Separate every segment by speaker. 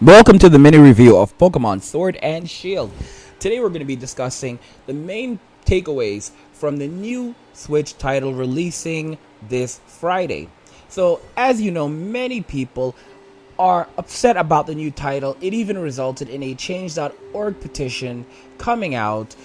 Speaker 1: Welcome to the mini review of Pokemon Sword and Shield. Today we're going to be discussing the main takeaways from the new Switch title releasing this Friday. So, as you know, many people are upset about the new title. It even resulted in a change.org petition coming out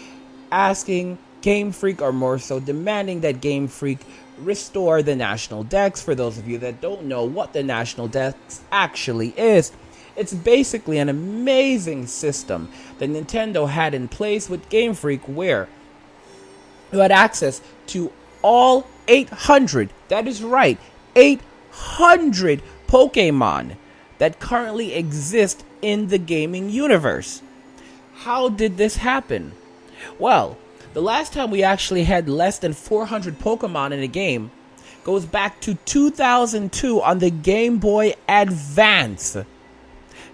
Speaker 1: asking GameFreak, or more so demanding that GameFreak restore the National Dex. For those of you that don't know what the National Dex actually is, it's basically an amazing system that Nintendo had in place with GameFreak, where you had access to all 800, that is right, 800 Pokemon that currently exist in the gaming universe. How did this happen? Well, the last time we actually had less than 400 Pokemon in a game goes back to 2002 on the Game Boy Advance.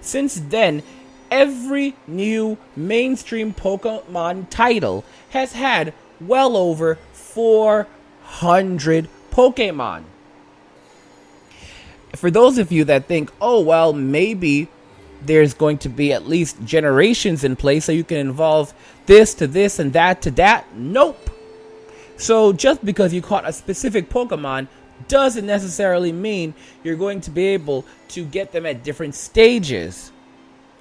Speaker 1: Since then, every new mainstream Pokemon title has had well over 400 Pokemon. For those of you that think, oh, well, maybe there's going to be at least generations in place so you can evolve this to this and that to that, nope. So just because you caught a specific Pokemon doesn't necessarily mean you're going to be able to get them at different stages.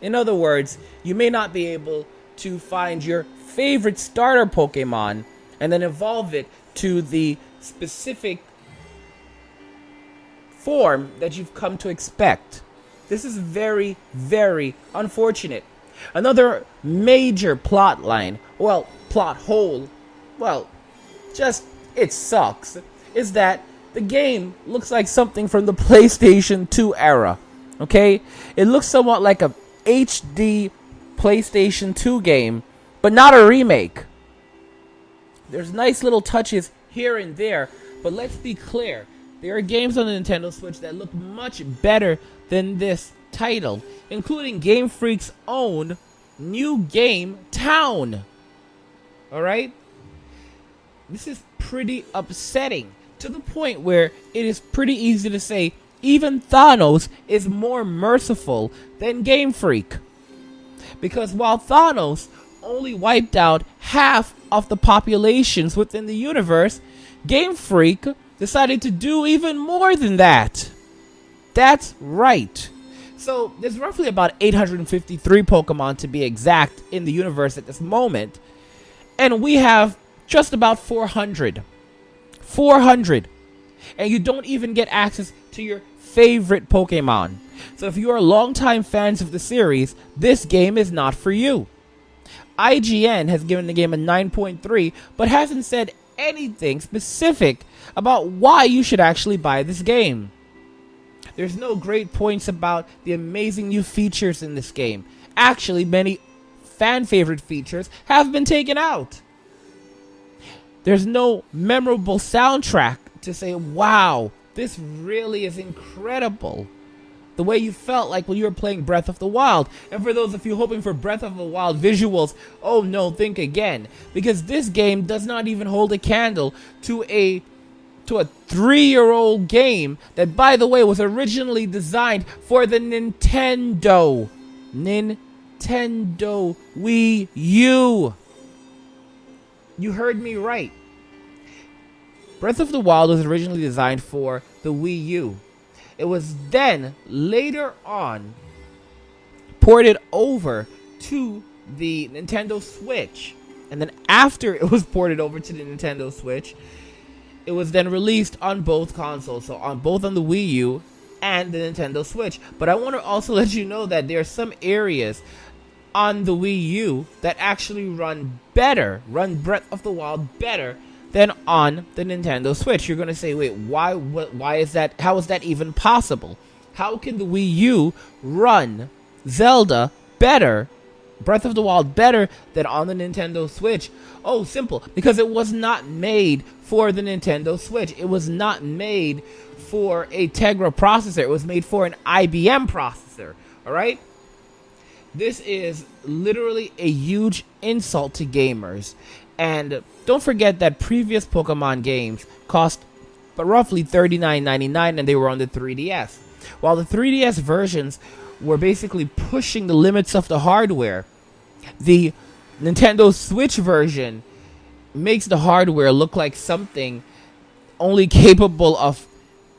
Speaker 1: In other words, you may not be able to find your favorite starter Pokemon and then evolve it to the specific form that you've come to expect. This is very, very unfortunate. Another major plot line, plot hole, just it sucks, is that the game looks like something from the PlayStation 2 era, okay? It looks somewhat like a HD PlayStation 2 game, but not a remake. There's nice little touches here and there, but let's be clear. There are games on the Nintendo Switch that look much better than this title, including Game Freak's own new game, Town. Alright? This is pretty upsetting, to the point where it is pretty easy to say even THANOS is more merciful than Game Freak. Because while THANOS only wiped out half of the populations within the universe, Game Freak decided to do even more than that. That's right. So there's roughly about 853 Pokemon to be exact in the universe at this moment, and we have just about 400. 400. And you don't even get access to your favorite Pokemon. So if you are longtime fans of the series, this game is not for you. IGN has given the game a 9.3, but hasn't said anything specific about why you should actually buy this game. There's no great points about the amazing new features in this game. Actually, many fan favorite features have been taken out. There's no memorable soundtrack to say, wow, this really is incredible. The way you felt like when you were playing Breath of the Wild. And for those of you hoping for Breath of the Wild visuals, oh no, think again. Because this game does not even hold a candle to a 3-year-old game that, by the way, was originally designed for the Nintendo Wii U. You heard me right. Breath of the Wild was originally designed for the Wii U. It was then, later on, ported over to the Nintendo Switch. And then after it was ported over to the Nintendo Switch, it was then released on both consoles. So on both on the Wii U and the Nintendo Switch. But I want to also let you know that there are some areas on the Wii U that actually run Breath of the Wild better than on the Nintendo Switch. You're going to say, wait, why is that? How is that even possible? How can the Wii U run Zelda better, Breath of the Wild better than on the Nintendo Switch? Oh, simple. Because it was not made for the Nintendo Switch. It was not made for a Tegra processor. It was made for an IBM processor. Alright? This is literally a huge insult to gamers. And don't forget that previous Pokemon games cost roughly $39.99 and they were on the 3DS. While the 3DS versions were basically pushing the limits of the hardware. The Nintendo Switch version makes the hardware look like something only capable of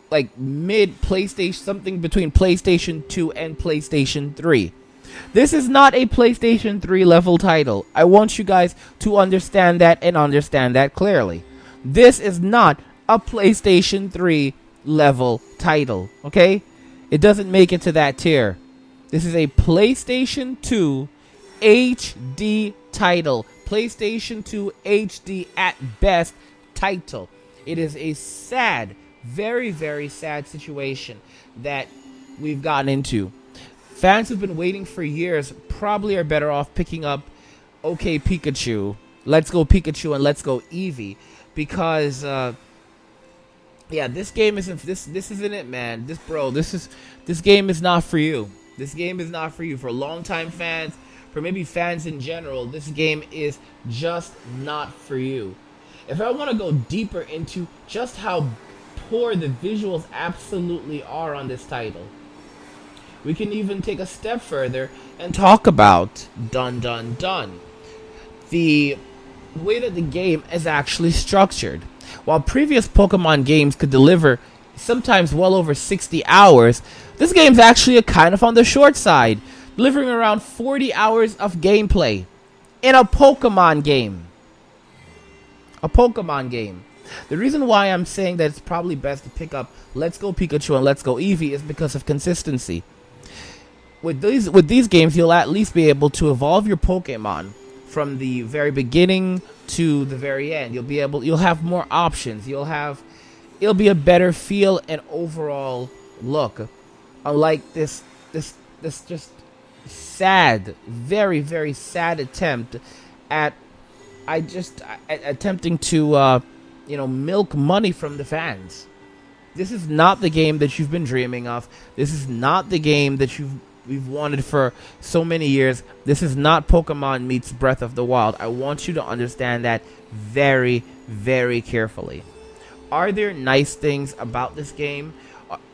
Speaker 1: like mid PlayStation, something between PlayStation 2 and PlayStation 3. This is not a PlayStation 3 level title. I want you guys to understand that and understand that clearly. This is not a PlayStation 3 level title, okay? It doesn't make it to that tier. This is a PlayStation 2 HD title. PlayStation 2 HD at best title. It is a sad, very, very sad situation that we've gotten into. Fans who've been waiting for years probably are better off picking up OK Pikachu, Let's Go Pikachu, and Let's Go Eevee, because this game isn't this isn't it, man. This game is not for you. This game is not for you. For longtime fans, for maybe fans in general, this game is just not for you. If I want to go deeper into just how poor the visuals absolutely are on this title, we can even take a step further and talk about the way that the game is actually structured. While previous Pokemon games could deliver sometimes well over 60 hours, this game's actually a kind of on the short side, delivering around 40 hours of gameplay in a Pokemon game. A Pokemon game. The reason why I'm saying that it's probably best to pick up Let's Go Pikachu and Let's Go Eevee is because of consistency. With these games, you'll at least be able to evolve your Pokemon from the very beginning to the very end. You'll have more options. It'll be a better feel and overall look. Unlike this just sad, very, very sad attempt at attempting to milk money from the fans. This is not the game that you've been dreaming of. This is not the game that we've wanted for so many years. This is not Pokemon meets Breath of the Wild. I want you to understand that very, very carefully. Are there nice things about this game?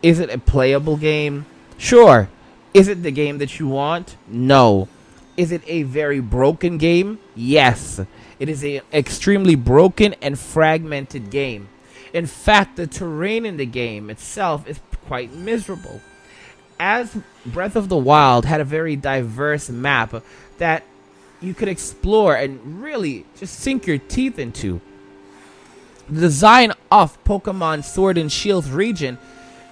Speaker 1: Is it a playable game? Sure. Is it the game that you want? No. Is it a very broken game? Yes. It is an extremely broken and fragmented game. In fact, the terrain in the game itself is quite miserable. As Breath of the Wild had a very diverse map that you could explore and really just sink your teeth into, the design of Pokemon Sword and Shield's region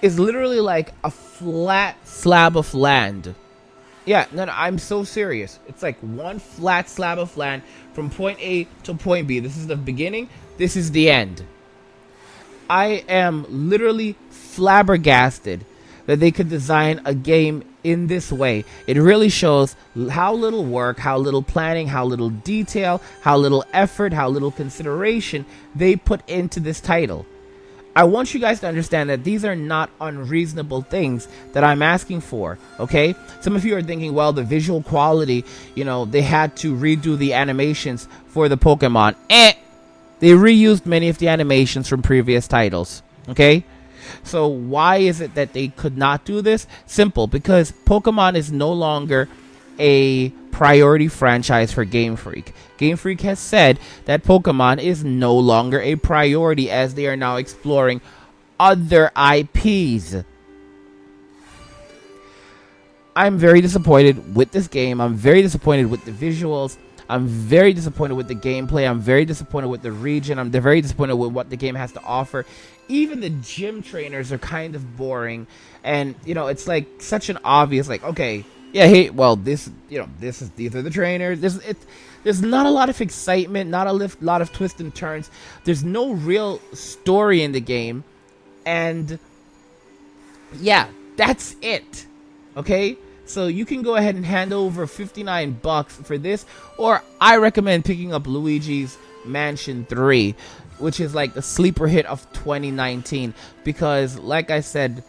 Speaker 1: is literally like a flat slab of land. Yeah, no, I'm so serious. It's like one flat slab of land from point A to point B. This is the beginning. This is the end. I am literally flabbergasted that they could design a game in this way. It really shows how little work, how little planning, how little detail, how little effort, how little consideration they put into this title. I want you guys to understand that these are not unreasonable things that I'm asking for, okay? Some of you are thinking, well, the visual quality, they had to redo the animations for the Pokemon. They reused many of the animations from previous titles, okay? So why is it that they could not do this? Simple, because Pokemon is no longer a priority franchise for GameFreak. GameFreak has said that Pokemon is no longer a priority as they are now exploring other IPs. I'm very disappointed with this game. I'm very disappointed with the visuals. I'm very disappointed with the gameplay. I'm very disappointed with the region. I'm very disappointed with what the game has to offer. Even the gym trainers are kind of boring. And, it's like such an obvious, like, okay, yeah, hey, well, these are the trainers. There's not a lot of excitement, not a lot of twists and turns. There's no real story in the game. And, yeah, that's it. Okay? So you can go ahead and hand over $59 for this, or I recommend picking up Luigi's Mansion 3, which is like the sleeper hit of 2019, because like I said,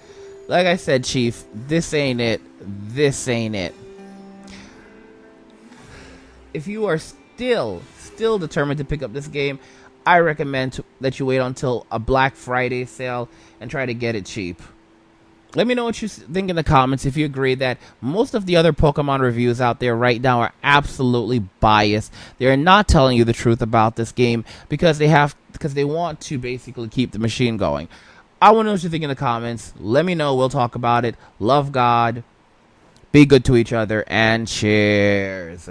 Speaker 1: Chief, this ain't it. This ain't it. If you are still determined to pick up this game, I recommend that you wait until a Black Friday sale and try to get it cheap. Let me know what you think in the comments if you agree that most of the other Pokemon reviews out there right now are absolutely biased. They're not telling you the truth about this game because they want to basically keep the machine going. I want to know what you think in the comments. Let me know. We'll talk about it. Love God. Be good to each other. And cheers.